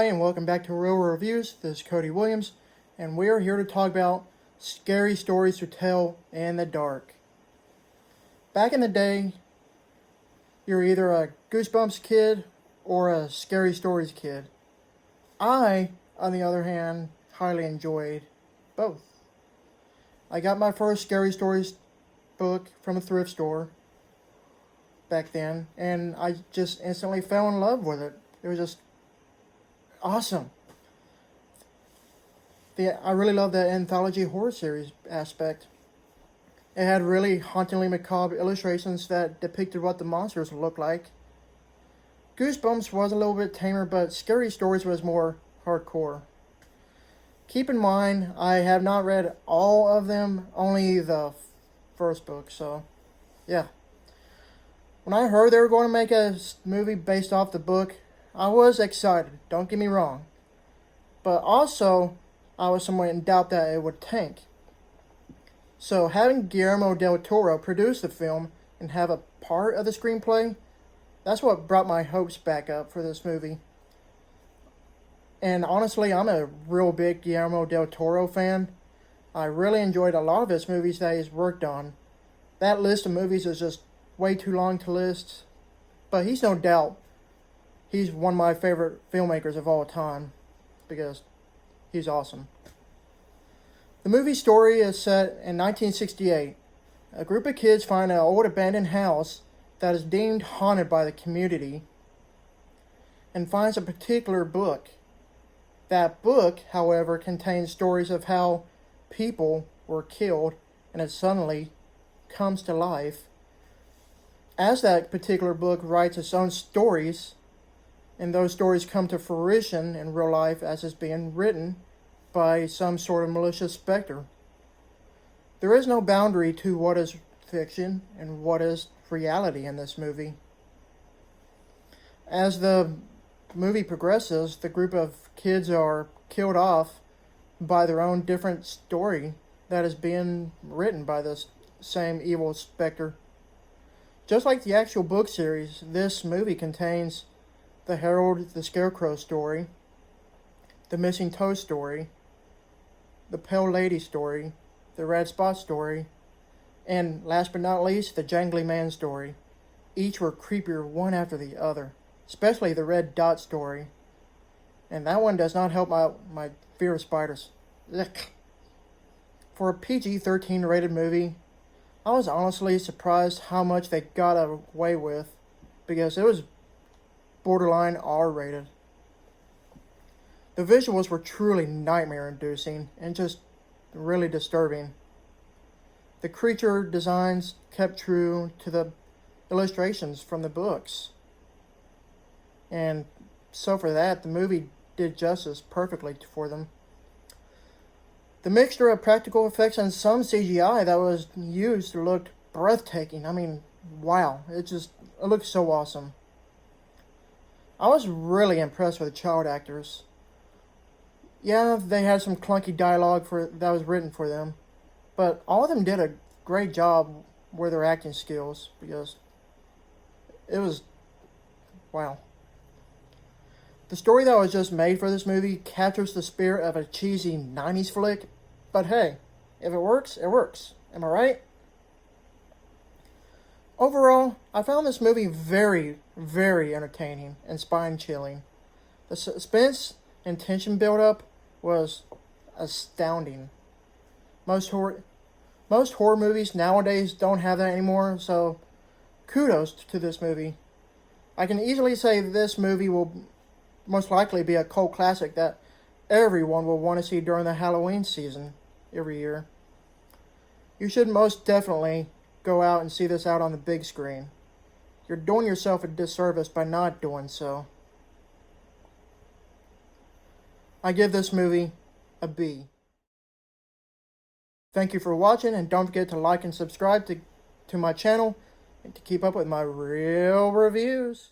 everybody, and welcome back to Real Reviews. This is Cody Williams, and we are here to talk about scary stories to tell in the dark. Back in the day, you're either a Goosebumps kid or a Scary Stories kid. I, on the other hand, highly enjoyed both. I got my first Scary Stories book from a thrift store back then, and I just instantly fell in love with it. It was just awesome. I really love the anthology horror series aspect. It had really hauntingly macabre illustrations that depicted what the monsters looked like. Goosebumps was a little bit tamer, but Scary Stories was more hardcore. Keep in mind, I have not read all of them, only the first book, so yeah. When I heard they were going to make a movie based off the book, I was excited, don't get me wrong. But also, I was somewhat in doubt that it would tank. So having Guillermo del Toro produce the film and have a part of the screenplay, that's what brought my hopes back up for this movie. And honestly, I'm a real big Guillermo del Toro fan. I really enjoyed a lot of his movies that he's worked on. That list of movies is just way too long to list, but he's no doubt he's one of my favorite filmmakers of all time because he's awesome. The movie story is set in 1968. A group of kids find an old abandoned house that is deemed haunted by the community and finds a particular book. That book, however, contains stories of how people were killed and it suddenly comes to life. As that particular book writes its own stories, and those stories come to fruition in real life as is being written by some sort of malicious specter. There is no boundary to what is fiction and what is reality in this movie. As the movie progresses, the group of kids are killed off by their own different story that is being written by this same evil specter. Just like the actual book series, this movie contains the Harold the Scarecrow story, the Missing Toe story, the Pale Lady story, the Red Spot story, and last but not least, the Jangly Man story. Each were creepier one after the other, especially the Red Dot story. And that one does not help my fear of spiders. Ugh. For a PG-13 rated movie, I was honestly surprised how much they got away with, because it was borderline R-rated. The visuals were truly nightmare-inducing and just really disturbing. The creature designs kept true to the illustrations from the books. And so for that, the movie did justice perfectly for them. The mixture of practical effects and some CGI that was used looked breathtaking. I mean, wow. It looked so awesome. I was really impressed with the child actors. Yeah, they had some clunky dialogue that was written for them, but all of them did a great job with their acting skills because it was, wow. The story that was just made for this movie captures the spirit of a cheesy 90s flick, but hey, if it works, it works. Am I right? Overall, I found this movie very, very entertaining and spine-chilling. The suspense and tension build-up was astounding. Most horror movies nowadays don't have that anymore, so kudos to this movie. I can easily say this movie will most likely be a cult classic that everyone will want to see during the Halloween season every year. You should most definitely go out and see this out on the big screen. You're doing yourself a disservice by not doing so. I give this movie a B. Thank you for watching, and don't forget to like and subscribe to my channel and to keep up with my real reviews.